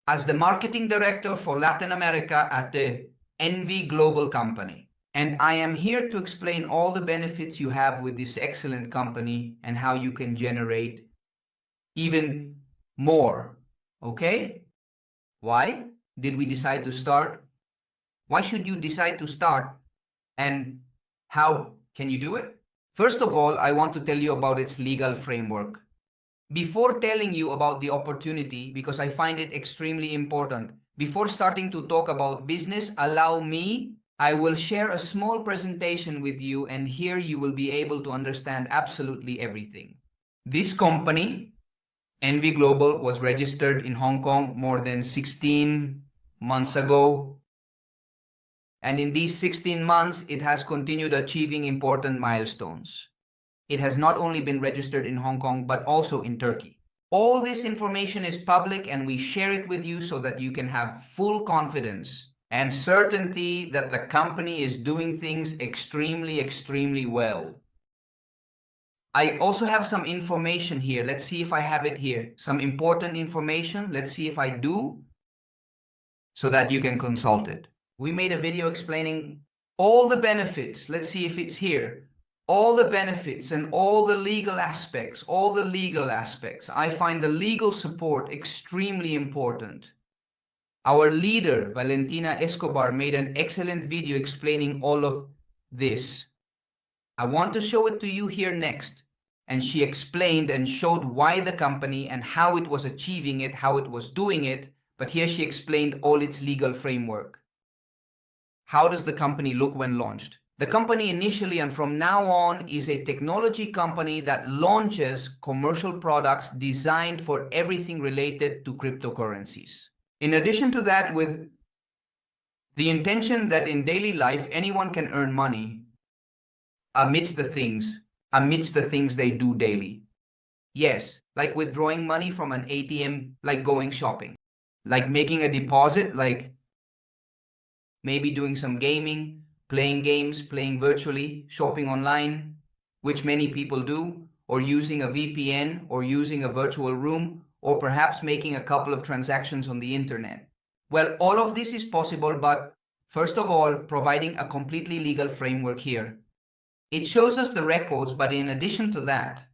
as the marketing director for Latin America at the NV Global company. And I am here to explain all the benefits you have with this excellent company and how you can generate even more. Okay? Why did we decide to start? Why should you decide to start? And how can you do it? First of all, I want to tell you about its legal framework. Before telling you about the opportunity, because I find it extremely important, before starting to talk about business, I will share a small presentation with you, and here you will be able to understand absolutely everything. This company, NV Global, was registered in Hong Kong more than 16 months ago. And in these 16 months, it has continued achieving important milestones. It has not only been registered in Hong Kong, but also in Turkey. All this information is public, and we share it with you so that you can have full confidence and certainty that the company is doing things extremely well. I also have some information here. Let's see if I have it here. Some important information. Let's see if I do, so that you can consult it. We made a video explaining all the benefits. Let's see if it's here. All the benefits and all the legal aspects, I find the legal support extremely important. Our leader, Valentina Escobar, made an excellent video explaining all of this. I want to show it to you here next. And she explained and showed why the company and how it was achieving it, how it was doing it. But here she explained all its legal framework. How does the company look when launched? The company initially and from now on is a technology company that launches commercial products designed for everything related to cryptocurrencies. In addition to that, with the intention that in daily life anyone can earn money amidst the things they do daily. Yes, like withdrawing money from an ATM, like going shopping, like making a deposit, like maybe doing some gaming, playing games, playing virtually, shopping online, which many people do, or using a VPN, or using a virtual room, or perhaps making a couple of transactions on the internet. Well, all of this is possible, but first of all, providing a completely legal framework here. It shows us the records, but in addition to that,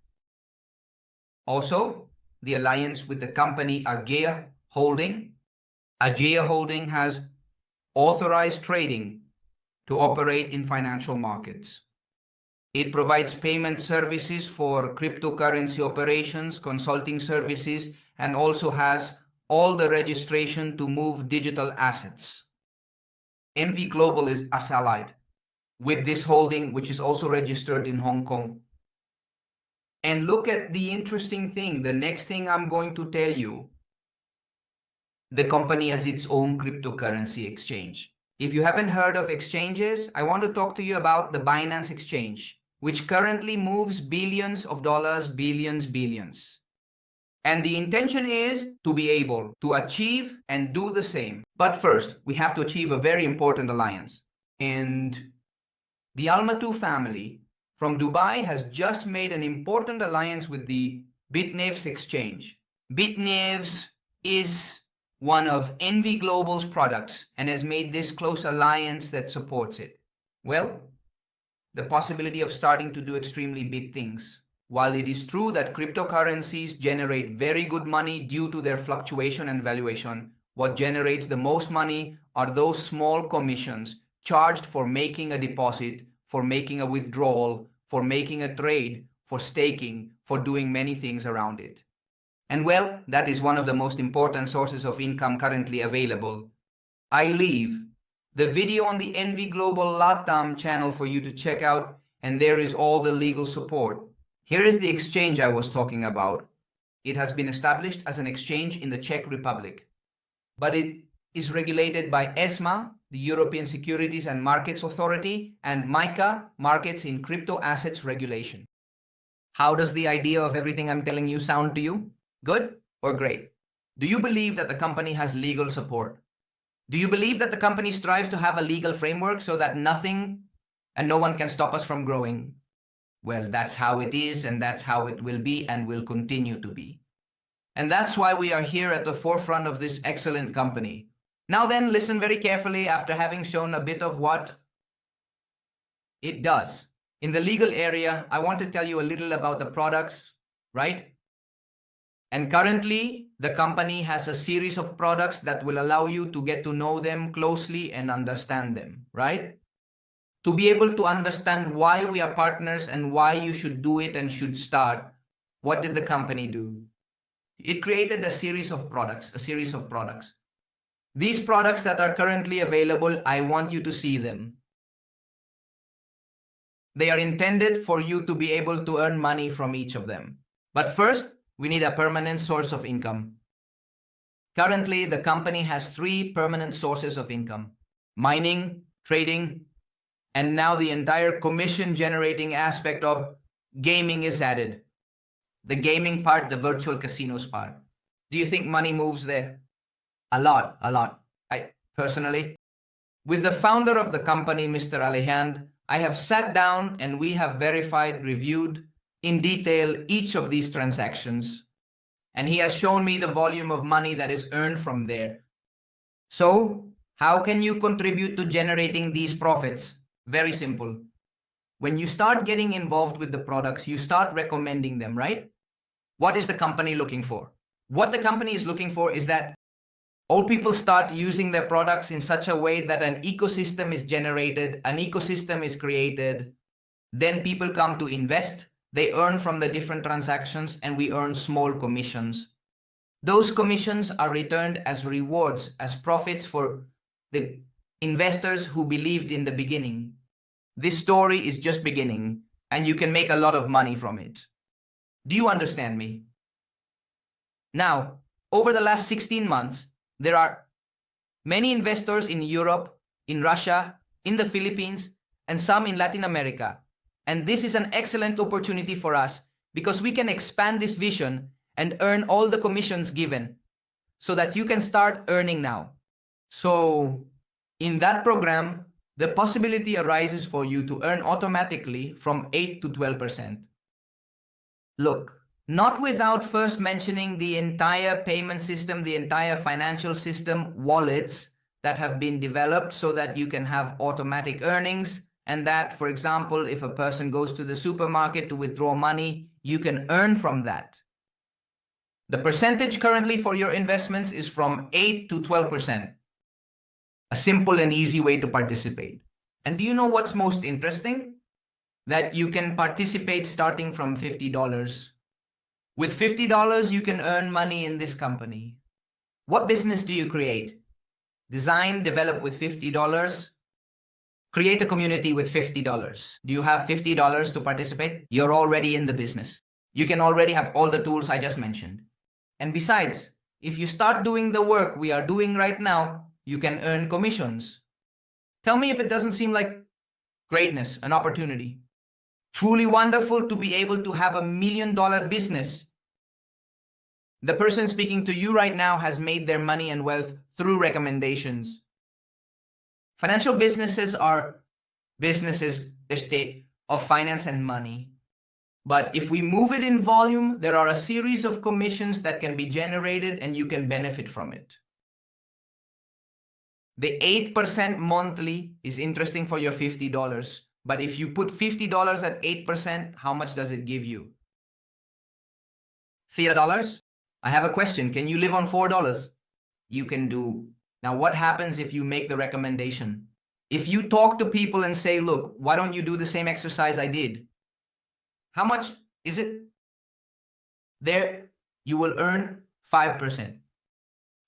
also the alliance with the company Agea Holding. Agea Holding has authorized trading to operate in financial markets. It provides payment services for cryptocurrency operations, consulting services, and also has all the registration to move digital assets. NV Global is allied with this holding, which is also registered in Hong Kong. And look at the interesting thing, the next thing I'm going to tell you. The company has its own cryptocurrency exchange. If you haven't heard of exchanges, I want to talk to you about the Binance exchange, which currently moves billions of dollars, billions. And the intention is to be able to achieve and do the same. But first, we have to achieve a very important alliance. And the Almatou family from Dubai has just made an important alliance with the BITNEVEX exchange. BITNEVEX is one of NV Global's products and has made this close alliance that supports it. Well, the possibility of starting to do extremely big things. While it is true that cryptocurrencies generate very good money due to their fluctuation and valuation, what generates the most money are those small commissions charged for making a deposit, for making a withdrawal, for making a trade, for staking, for doing many things around it. And well, that is one of the most important sources of income currently available. I leave the video on the NV Global LATAM channel for you to check out, and there is all the legal support. Here is the exchange I was talking about. It has been established as an exchange in the Czech Republic, but it is regulated by ESMA, the European Securities and Markets Authority, and MiCA, Markets in Crypto Assets Regulation. How does the idea of everything I'm telling you sound to you? Good or great? Do you believe that the company has legal support? Do you believe that the company strives to have a legal framework so that nothing and no one can stop us from growing? Well, that's how it is, and that's how it will be and will continue to be. And that's why we are here at the forefront of this excellent company. Now then, listen very carefully after having shown a bit of what it does. In the legal area, I want to tell you a little about the products, right? And currently, the company has a series of products that will allow you to get to know them closely and understand them, right? To be able to understand why we are partners and why you should do it and should start, what did the company do? It created a series of products. These products that are currently available, I want you to see them. They are intended for you to be able to earn money from each of them. But first, we need a permanent source of income. Currently, the company has 3 permanent sources of income: mining, trading, and now the entire commission-generating aspect of gaming is added. The gaming part, the virtual casinos part. Do you think money moves there? A lot. I personally, with the founder of the company, Mr. Alejandro, I have sat down and we have verified, reviewed in detail each of these transactions. And he has shown me the volume of money that is earned from there. So, how can you contribute to generating these profits? Very simple. When you start getting involved with the products, you start recommending them, right? What is the company looking for? What the company is looking for is that all people start using their products in such a way that an ecosystem is generated, an ecosystem is created. Then people come to invest, they earn from the different transactions, and we earn small commissions. Those commissions are returned as rewards, as profits for the investors who believed in the beginning. This story is just beginning, and you can make a lot of money from it. Do you understand me? Now, over the last 16 months, there are many investors in Europe, in Russia, in the Philippines, and some in Latin America. And this is an excellent opportunity for us because we can expand this vision and earn all the commissions given so that you can start earning now. So, in that program, the possibility arises for you to earn automatically from 8 to 12%. Look, not without first mentioning the entire payment system, the entire financial system, wallets that have been developed so that you can have automatic earnings, and that, for example, if a person goes to the supermarket to withdraw money, you can earn from that. The percentage currently for your investments is from 8 to 12%. A simple and easy way to participate. And do you know what's most interesting? That you can participate starting from $50. With $50, you can earn money in this company. What business do you create? Design, develop with $50. Create a community with $50. Do you have $50 to participate? You're already in the business. You can already have all the tools I just mentioned. And besides, if you start doing the work we are doing right now, you can earn commissions. Tell me if it doesn't seem like greatness, an opportunity. Truly wonderful to be able to have $1 million business. The person speaking to you right now has made their money and wealth through recommendations. Financial businesses are businesses of finance and money. But if we move it in volume, there are a series of commissions that can be generated and you can benefit from it. The 8% monthly is interesting for your $50. But if you put $50 at 8%, how much does it give you? $3? I have a question. Can you live on $4? You can do. Now, what happens if you make the recommendation? If you talk to people and say, look, why don't you do the same exercise I did? How much is it? There, you will earn 5%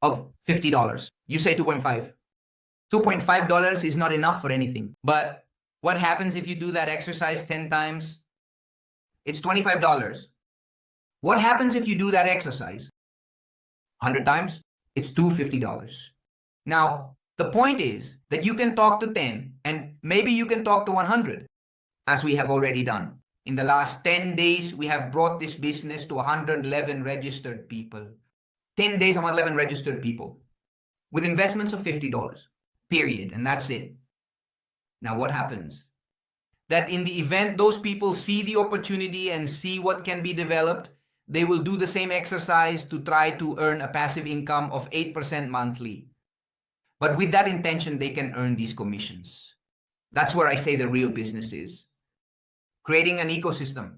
of $50. You say 2.5. $2.5 is not enough for anything. But what happens if you do that exercise 10 times? It's $25. What happens if you do that exercise 100 times? It's $250. Now, the point is that you can talk to 10 and maybe you can talk to 100, as we have already done. In the last 10 days, we have brought this business to 111 registered people. 10 days, 111 registered people with investments of $50, period. And that's it. Now, what happens? That in the event those people see the opportunity and see what can be developed, they will do the same exercise to try to earn a passive income of 8% monthly. But with that intention, they can earn these commissions. That's where I say the real business is. Creating an ecosystem.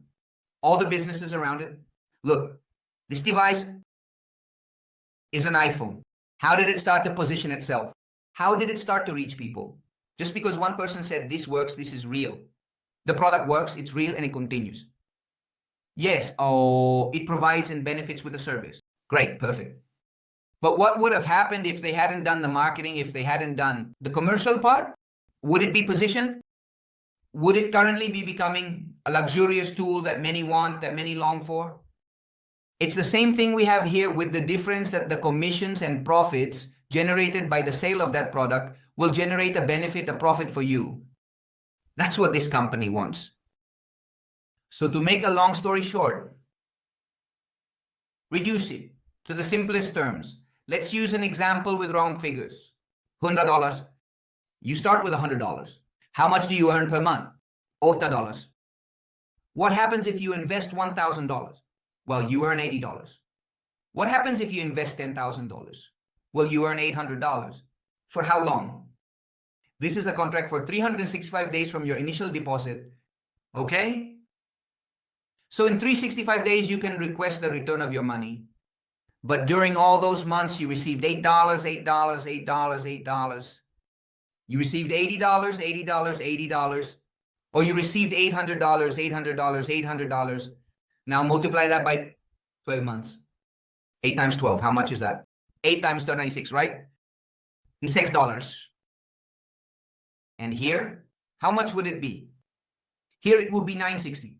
All the businesses around it. Look, this device is an iPhone. How did it start to position itself? How did it start to reach people? Just because one person said this works, this is real. The product works, it's real, and it continues. Yes, it provides and benefits with the service. Great, perfect. But what would have happened if they hadn't done the marketing, if they hadn't done the commercial part? Would it be positioned? Would it currently be becoming a luxurious tool that many want, that many long for? It's the same thing we have here, with the difference that the commissions and profits generated by the sale of that product will generate a benefit, a profit for you. That's what this company wants. So to make a long story short, reduce it to the simplest terms. Let's use an example with round figures. $100. You start with $100. How much do you earn per month? $80. What happens if you invest $1,000? Well, you earn $80. What happens if you invest $10,000? Well, you earn $800. For how long? This is a contract for 365 days from your initial deposit. Okay? So in 365 days, you can request the return of your money. But during all those months, you received $8, $8, $8, $8. You received $80, $80, $80. Or you received $800, $800, $800. Now multiply that by 12 months. 8 times 12, how much is that? 8 times 36, right? $6. And here, how much would it be? Here it would be $960.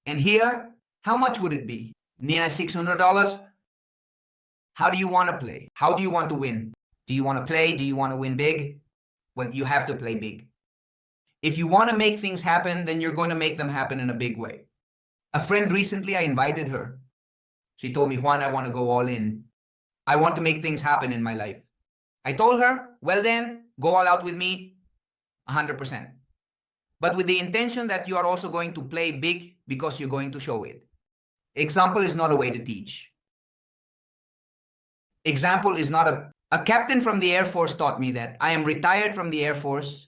And here, how much would it be? Near $600? How do you want to play? How do you want to win? Do you want to play? Do you want to win big? Well, you have to play big. If you want to make things happen, then you're going to make them happen in a big way. A friend recently, I invited her. She told me, Juan, I want to go all in. I want to make things happen in my life. I told her, well then, go all out with me, 100%. But with the intention that you are also going to play big because you're going to show it. Example is not a way to teach. Example is not a captain from the Air Force taught me that. I am retired from the Air Force.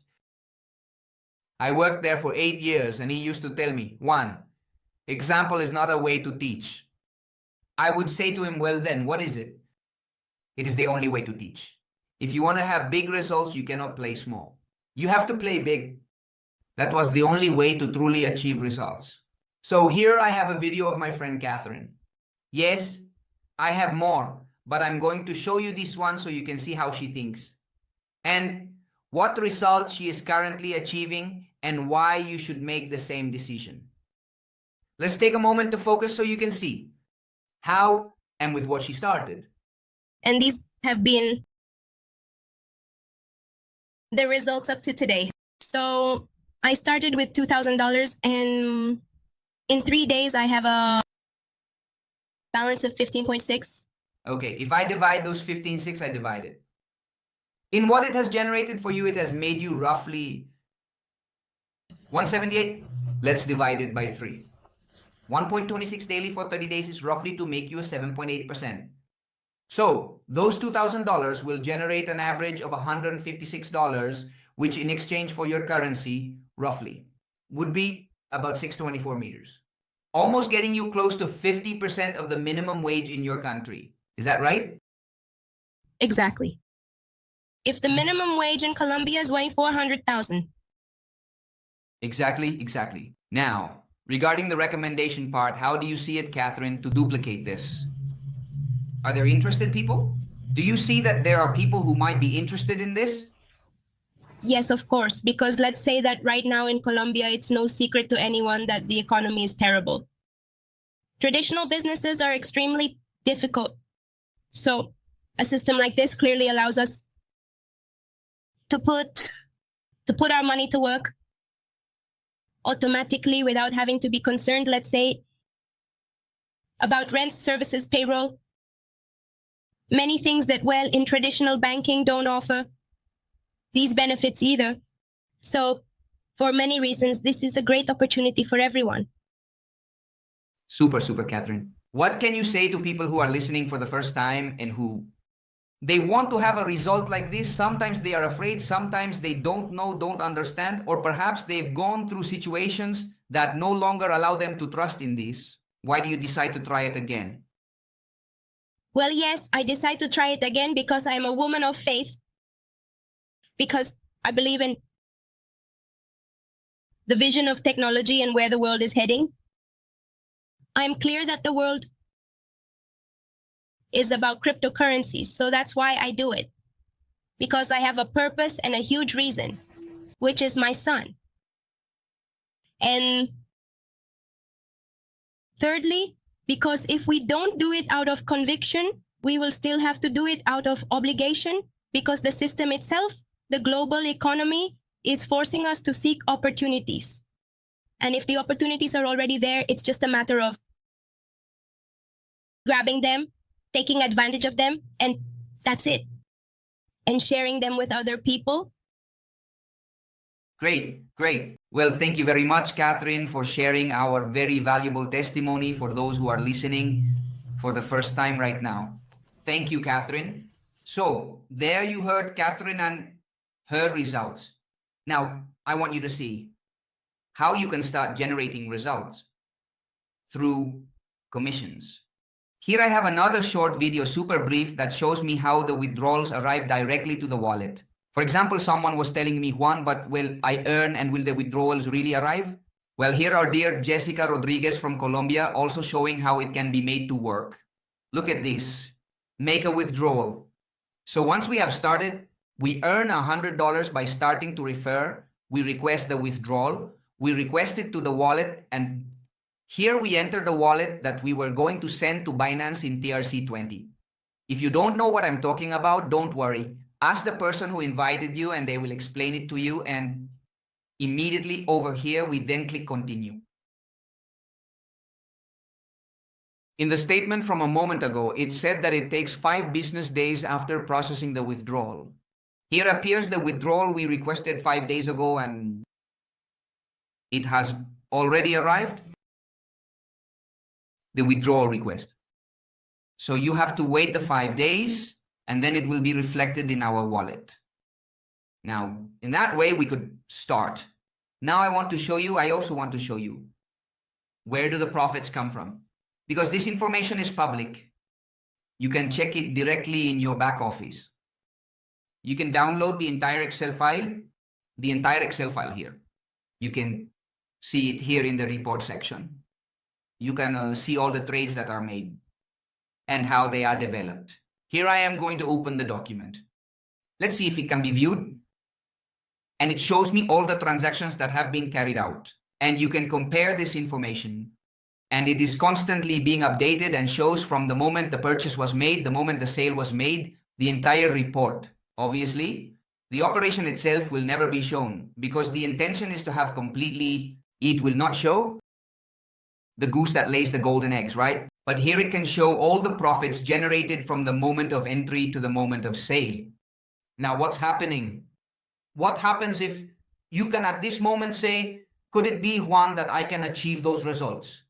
I worked there for 8 years, and he used to tell me, Juan, example is not a way to teach. I would say to him, well then, what is it? It is the only way to teach. If you want to have big results, you cannot play small. You have to play big. That was the only way to truly achieve results. So here I have a video of my friend Catherine. Yes, I have more, but I'm going to show you this one so you can see how she thinks and what results she is currently achieving and why you should make the same decision. Let's take a moment to focus so you can see how and with what she started. And these have been the results up to today. So I started with $2,000, and in 3 days I have a balance of 15.6. Okay, if I divide those 15.6, I divide it. In what it has generated for you, it has made you roughly 178. Let's divide it by 3. 1.26 daily for 30 days is roughly to make you a 7.8%. So those $2,000 will generate an average of $156, which in exchange for your currency, roughly, would be about 624 meters. Almost getting you close to 50% of the minimum wage in your country. Is that right? Exactly. If the minimum wage in Colombia is weighing 400,000. Exactly. Now, regarding the recommendation part, how do you see it, Catherine, to duplicate this? Are there interested people? Do you see that there are people who might be interested in this? Yes, of course, because let's say that right now in Colombia, it's no secret to anyone that the economy is terrible. Traditional businesses are extremely difficult. So a system like this clearly allows us to put our money to work automatically without having to be concerned, let's say, about rent, services, payroll, many things that, well, in traditional banking don't offer these benefits either. So for many reasons, this is a great opportunity for everyone. Super, Catherine. What can you say to people who are listening for the first time and who they want to have a result like this? Sometimes they are afraid, sometimes they don't know, don't understand, or perhaps they've gone through situations that no longer allow them to trust in this. Why do you decide to try it again? Well, yes, I decide to try it again because I'm a woman of faith, because I believe in the vision of technology and where the world is heading. I'm clear that the world is about cryptocurrencies, so that's why I do it. Because I have a purpose and a huge reason, which is my son. And thirdly, because if we don't do it out of conviction, we will still have to do it out of obligation, because the system itself, the global economy, is forcing us to seek opportunities. And if the opportunities are already there, it's just a matter of grabbing them, taking advantage of them, and that's it. And sharing them with other people. Great, great. Well, thank you very much, Catherine, for sharing our very valuable testimony for those who are listening for the first time right now. Thank you, Catherine. So there you heard Catherine and her results. Now, I want you to see how you can start generating results through commissions. Here I have another short video, super brief, that shows me how the withdrawals arrive directly to the wallet. For example, someone was telling me, Juan, but will I earn and will the withdrawals really arrive? Well, here our dear Jessica Rodriguez from Colombia also showing how it can be made to work. Look at this. Make a withdrawal. So once we have started, we earn $100 by starting to refer. We request the withdrawal. We request it to the wallet, and here we enter the wallet that we were going to send to Binance in TRC20. If you don't know what I'm talking about, don't worry. Ask the person who invited you and they will explain it to you. And immediately over here, we then click continue. In the statement from a moment ago, it said that it takes 5 business days after processing the withdrawal. Here appears the withdrawal we requested 5 days ago, and it has already arrived. The withdrawal request. So you have to wait the 5 days and then it will be reflected in our wallet. Now, in that way, we could start. Now I also want to show you where do the profits come from? Because this information is public. You can check it directly in your back office. You can download the entire Excel file here. You can see it here in the report section. You can see all the trades that are made and how they are developed. Here I am going to open the document. Let's see if it can be viewed. And it shows me all the transactions that have been carried out. And you can compare this information. And it is constantly being updated and shows from the moment the purchase was made, the moment the sale was made, the entire report. Obviously, the operation itself will never be shown because the intention is to have completely, it will not show the goose that lays the golden eggs, right? But here it can show all the profits generated from the moment of entry to the moment of sale. Now, what's happening? What happens if you can at this moment say, could it be, Juan, that I can achieve those results?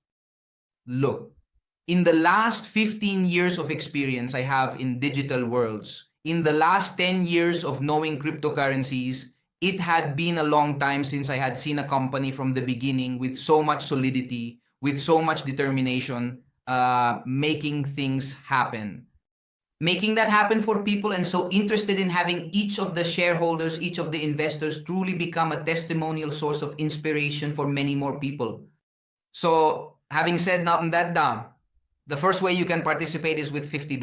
Look, in the last 15 years of experience I have in digital worlds, in the last 10 years of knowing cryptocurrencies, it had been a long time since I had seen a company from the beginning with so much solidity, with so much determination, making things happen. Making that happen for people and so interested in having each of the shareholders, each of the investors truly become a testimonial source of inspiration for many more people. So having said that, the first way you can participate is with $50.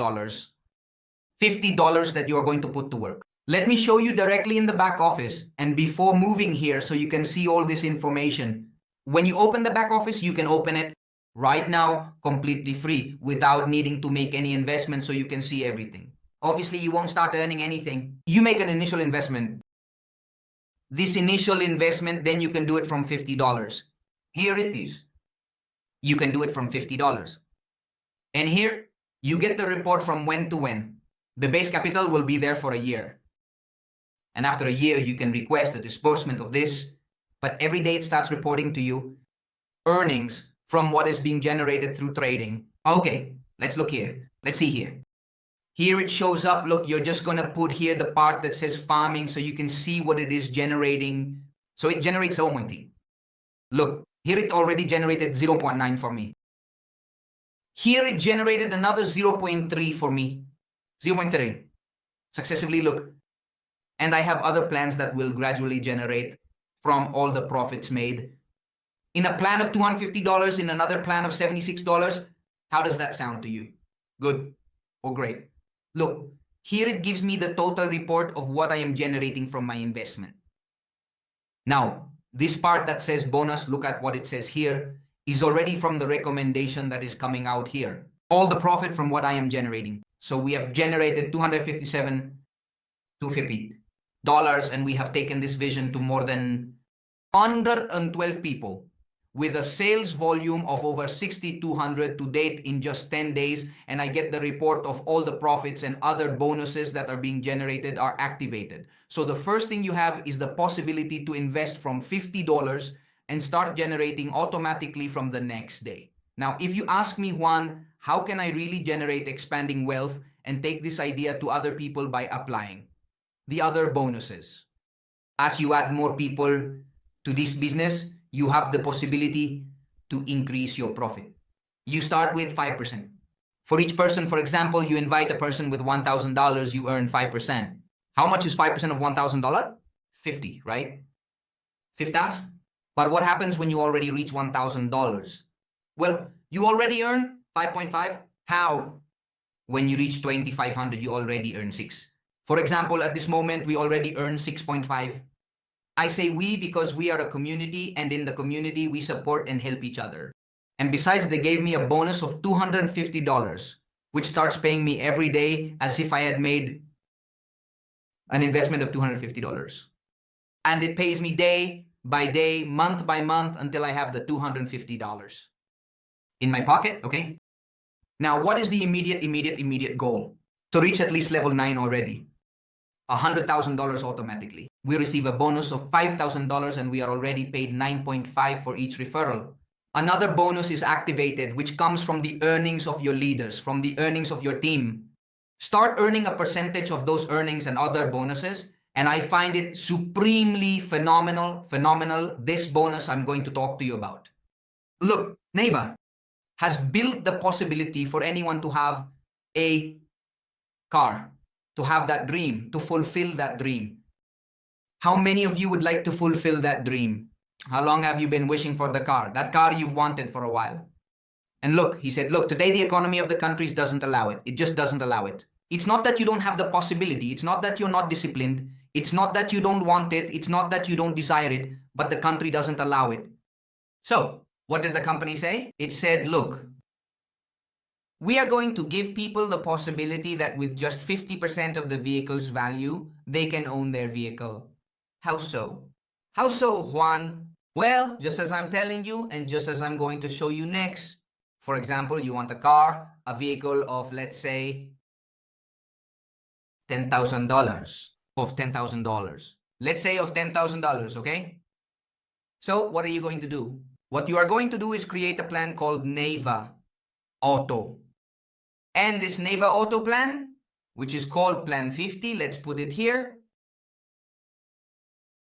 $50 that you are going to put to work. Let me show you directly in the back office. And before moving here, so you can see all this information. When you open the back office, you can open it right now completely free without needing to make any investment so you can see everything. Obviously, you won't start earning anything. You make an initial investment. This initial investment, then you can do it from $50. Here it is. You can do it from $50. And here, you get the report from when to when. The base capital will be there for a year. And after a year, you can request a disbursement of this. But every day it starts reporting to you earnings from what is being generated through trading. Okay, let's look here. Let's see here. Here it shows up. Look, you're just going to put here the part that says farming so you can see what it is generating. So it generates already. Look, here it already generated 0.9 for me. Here it generated another 0.3 for me. 0.3. Successively, look. And I have other plans that will gradually generate from all the profits made. In a plan of $250, in another plan of $76, how does that sound to you? Good or great? Look, here it gives me the total report of what I am generating from my investment. Now, this part that says bonus, look at what it says here, is already from the recommendation that is coming out here. All the profit from what I am generating. So we have generated $250 and we have taken this vision to more than 112 people with a sales volume of over 6,200 to date in just 10 days. And I get the report of all the profits and other bonuses that are being generated are activated. So the first thing you have is the possibility to invest from $50 and start generating automatically from the next day. Now, if you ask me, Juan, how can I really generate expanding wealth and take this idea to other people? By applying the other bonuses. As you add more people to this business, you have the possibility to increase your profit. You start with 5%. For each person, for example, you invite a person with $1,000, you earn 5%. How much is 5% of $1,000? 50, right? 50. But what happens when you already reach $1,000? Well, you already earn 5.5. How? When you reach 2,500, you already earn 6. For example, at this moment, we already earn 6.5. I say we because we are a community, and in the community, we support and help each other. And besides, they gave me a bonus of $250, which starts paying me every day as if I had made an investment of $250. And it pays me day by day, month by month, until I have the $250 in my pocket, okay? Now, what is the immediate goal? To reach at least level 9 already. $100,000 automatically. We receive a bonus of $5,000 and we are already paid 9.5 for each referral. Another bonus is activated, which comes from the earnings of your leaders, from the earnings of your team. Start earning a percentage of those earnings and other bonuses, and I find it supremely phenomenal, this bonus I'm going to talk to you about. Look, Neva has built the possibility for anyone to have a car, to have that dream, to fulfill that dream. How many of you would like to fulfill that dream? How long have you been wishing for the car? That car you've wanted for a while. And look, he said, look, today the economy of the countries doesn't allow it. It just doesn't allow it. It's not that you don't have the possibility. It's not that you're not disciplined. It's not that you don't want it. It's not that you don't desire it, but the country doesn't allow it. So, what did the company say? It said, look, we are going to give people the possibility that with just 50% of the vehicle's value, they can own their vehicle. How so? How so, Juan? Well, just as I'm telling you, and just as I'm going to show you next. For example, you want a car, a vehicle of, let's say, $10,000. Of $10,000. Let's say of $10,000, okay? So what are you going to do? What you are going to do is create a plan called Neva Auto. And this Neva Auto plan, which is called Plan 50, let's put it here.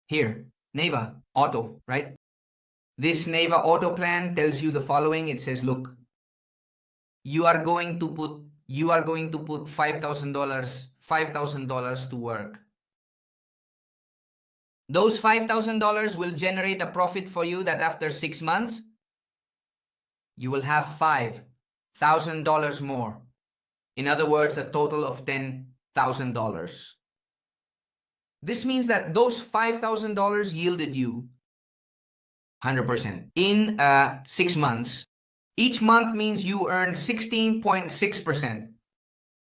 Here, Neva Auto, right? This Neva Auto plan tells you the following. It says, look, you are going to put $5,000 to work. Those $5,000 will generate a profit for you that after 6 months, you will have $5,000 more. In other words, a total of $10,000. This means that those $5,000 yielded you 100% in 6 months. Each month means you earn 16.6%.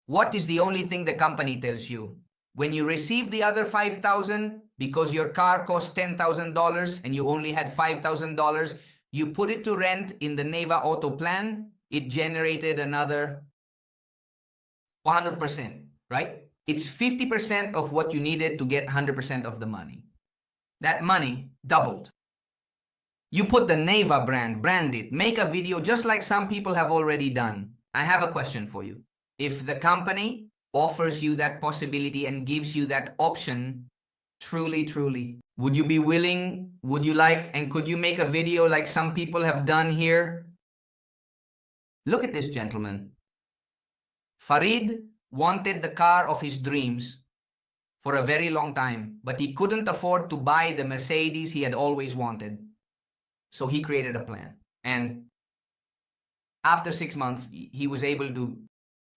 What is the only thing the company tells you? When you receive the other $5,000, because your car cost $10,000 and you only had $5,000, you put it to rent in the Neva Auto plan, it generated another 100%, right? It's 50% of what you needed to get 100% of the money. That money doubled. You put the Neva brand it, make a video just like some people have already done. I have a question for you. If the company offers you that possibility and gives you that option, truly, would you be willing, would you like, and could you make a video like some people have done here? Look at this gentleman. Farid wanted the car of his dreams for a very long time, but he couldn't afford to buy the Mercedes he had always wanted. So he created a plan. And after 6 months, he was able to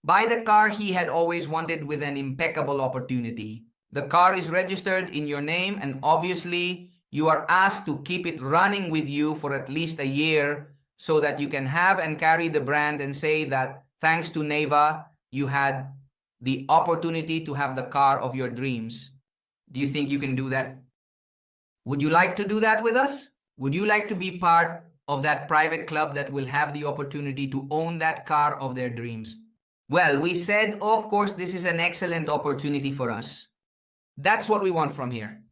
buy the car he had always wanted with an impeccable opportunity. The car is registered in your name, and obviously you are asked to keep it running with you for at least a year so that you can have and carry the brand and say that thanks to Neva, you had the opportunity to have the car of your dreams. Do you think you can do that? Would you like to do that with us? Would you like to be part of that private club that will have the opportunity to own that car of their dreams? Well, we said, of course, this is an excellent opportunity for us. That's what we want from here.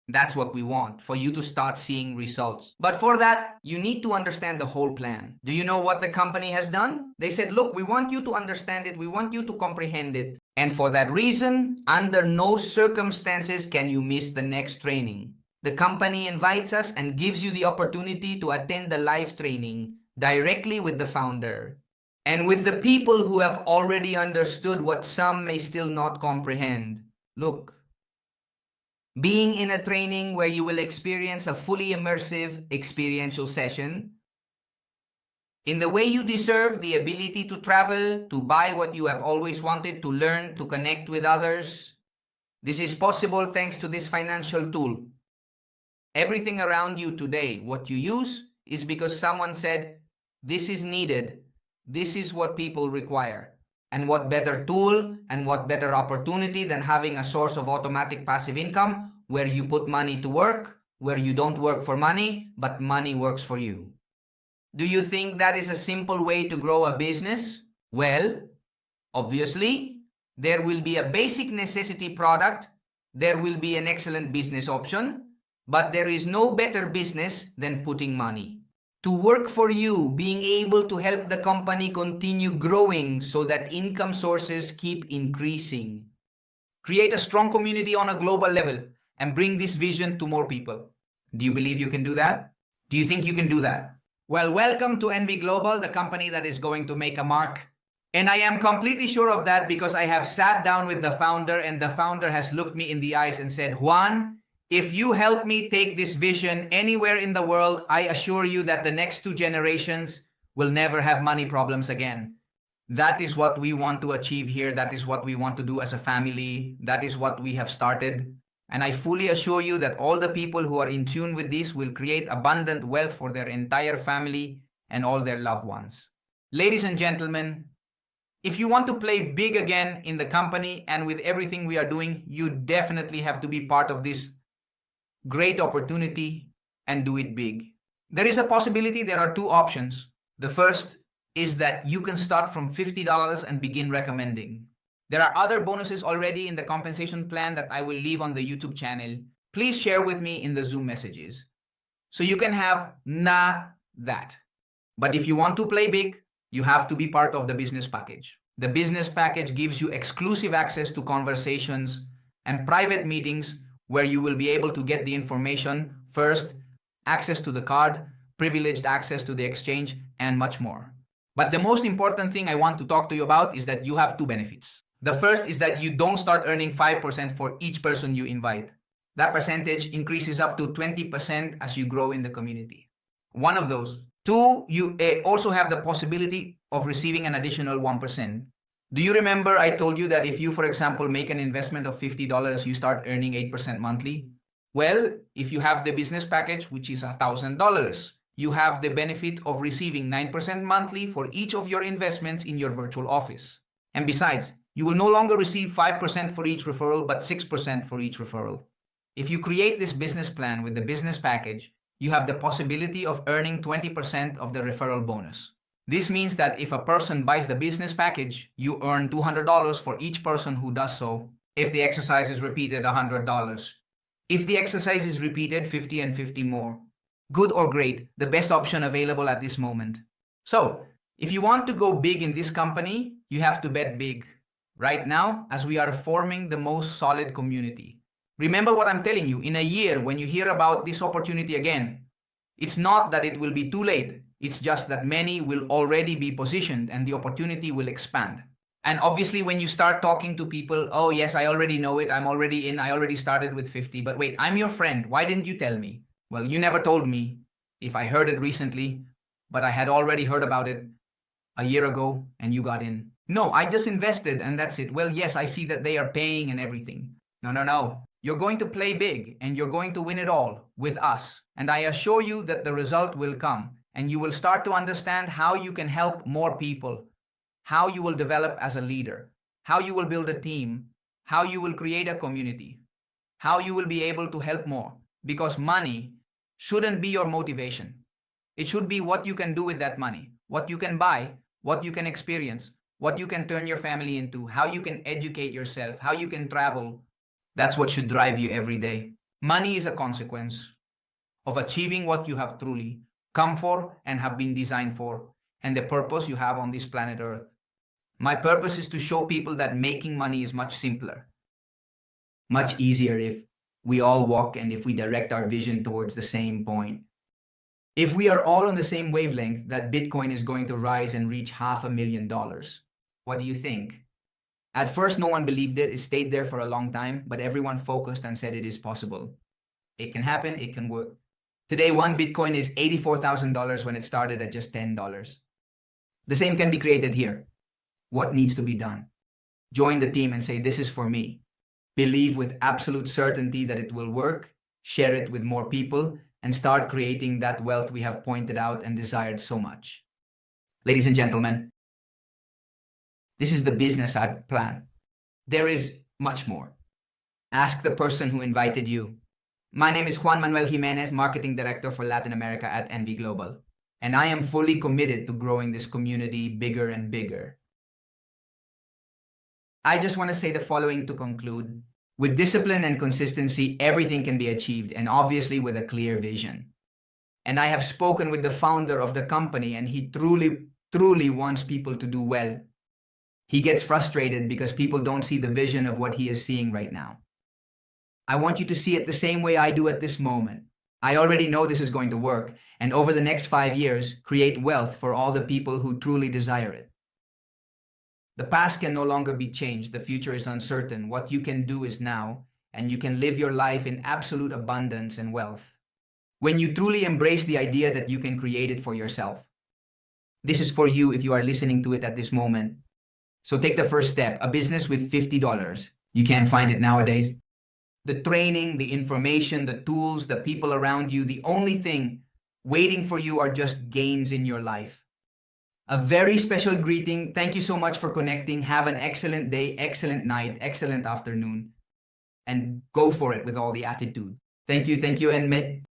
That's what we want, for you to start seeing results. But for that, you need to understand the whole plan. Do you know what the company has done? They said, look, we want you to understand it. We want you to comprehend it. And for that reason, under no circumstances can you miss the next training. The company invites us and gives you the opportunity to attend the live training directly with the founder and with the people who have already understood what some may still not comprehend. Look, being in a training where you will experience a fully immersive experiential session in the way you deserve, the ability to travel, to buy what you have always wanted, to learn, to connect with others. This is possible thanks to this financial tool. Everything around you today, what you use, is because someone said, this is needed. This is what people require. And what better tool and what better opportunity than having a source of automatic passive income where you put money to work, where you don't work for money, but money works for you. Do you think that is a simple way to grow a business? Well, obviously, there will be a basic necessity product, there will be an excellent business option, but there is no better business than putting money to work for you, being able to help the company continue growing so that income sources keep increasing. Create a strong community on a global level and bring this vision to more people. Do you believe you can do that? Do you think you can do that? Well, welcome to NV Global, the company that is going to make a mark. And I am completely sure of that because I have sat down with the founder and the founder has looked me in the eyes and said, Juan, if you help me take this vision anywhere in the world, I assure you that the next 2 generations will never have money problems again. That is what we want to achieve here. That is what we want to do as a family. That is what we have started. And I fully assure you that all the people who are in tune with this will create abundant wealth for their entire family and all their loved ones. Ladies and gentlemen, if you want to play big again in the company and with everything we are doing, you definitely have to be part of this great opportunity and do it big. There is a possibility, there are 2 options. The first is that you can start from $50 and begin recommending. There are other bonuses already in the compensation plan that I will leave on the YouTube channel. Please share with me in the Zoom messages. So you can have that. But if you want to play big, you have to be part of the business package. The business package gives you exclusive access to conversations and private meetings where you will be able to get the information first, access to the card, privileged access to the exchange, and much more. But the most important thing I want to talk to you about is that you have 2 benefits. The first is that you don't start earning 5% for each person you invite. That percentage increases up to 20% as you grow in the community. One of those. 2, you also have the possibility of receiving an additional 1%. Do you remember I told you that if you, for example, make an investment of $50, you start earning 8% monthly? Well, if you have the business package, which is $1,000, you have the benefit of receiving 9% monthly for each of your investments in your virtual office. And besides, you will no longer receive 5% for each referral, but 6% for each referral. If you create this business plan with the business package, you have the possibility of earning 20% of the referral bonus. This means that if a person buys the business package, you earn $200 for each person who does so. If the exercise is repeated, $100. If the exercise is repeated, 50 and 50 more. good or great, the best option available at this moment. So, if you want to go big in this company, you have to bet big right now as we are forming the most solid community. Remember what I'm telling you, in a year when you hear about this opportunity again, it's not that it will be too late. It's just that many will already be positioned and the opportunity will expand. And obviously, when you start talking to people, oh, yes, I already know it. I'm already in. I already started with 50. But wait, I'm your friend. Why didn't you tell me? Well, you never told me if I heard it recently, but I had already heard about it a year ago and you got in. No, I just invested and that's it. Well, yes, I see that they are paying and everything. No, no, no. You're going to play big and you're going to win it all with us. And I assure you that the result will come and you will start to understand how you can help more people, how you will develop as a leader, how you will build a team, how you will create a community, how you will be able to help more. Because money shouldn't be your motivation. It should be what you can do with that money, what you can buy, what you can experience, what you can turn your family into, how you can educate yourself, how you can travel. That's what should drive you every day. Money is a consequence of achieving what you have truly come for and have been designed for, and the purpose you have on this planet Earth. My purpose is to show people that making money is much simpler, much easier if we all walk and if we direct our vision towards the same point. If we are all on the same wavelength, that Bitcoin is going to rise and reach $500,000. What do you think? At first, no one believed it. It stayed there for a long time, but everyone focused and said it is possible. It can happen. It can work. Today, one Bitcoin is $84,000 when it started at just $10. The same can be created here. What needs to be done? Join the team and say, this is for me. Believe with absolute certainty that it will work. Share it with more people and start creating that wealth we have pointed out and desired so much. Ladies and gentlemen, this is the business plan. There is much more. Ask the person who invited you. My name is Juan Jimenez, Marketing Director for Latin America at NV Global, and I am fully committed to growing this community bigger and bigger. I just want to say the following to conclude. With discipline and consistency, everything can be achieved, and obviously with a clear vision. And I have spoken with the founder of the company, and he truly wants people to do well. He gets frustrated because people don't see the vision of what he is seeing right now. I want you to see it the same way I do at this moment. I already know this is going to work, and over the next 5 years, create wealth for all the people who truly desire it. The past can no longer be changed. The future is uncertain. What you can do is now, and you can live your life in absolute abundance and wealth. When you truly embrace the idea that you can create it for yourself. This is for you if you are listening to it at this moment. So take the first step, a business with $50. You can't find it nowadays. The training, the information, the tools, the people around you, the only thing waiting for you are just gains in your life. A very special greeting. Thank you so much for connecting. Have an excellent day, excellent night, excellent afternoon, and go for it with all the attitude. Thank you, and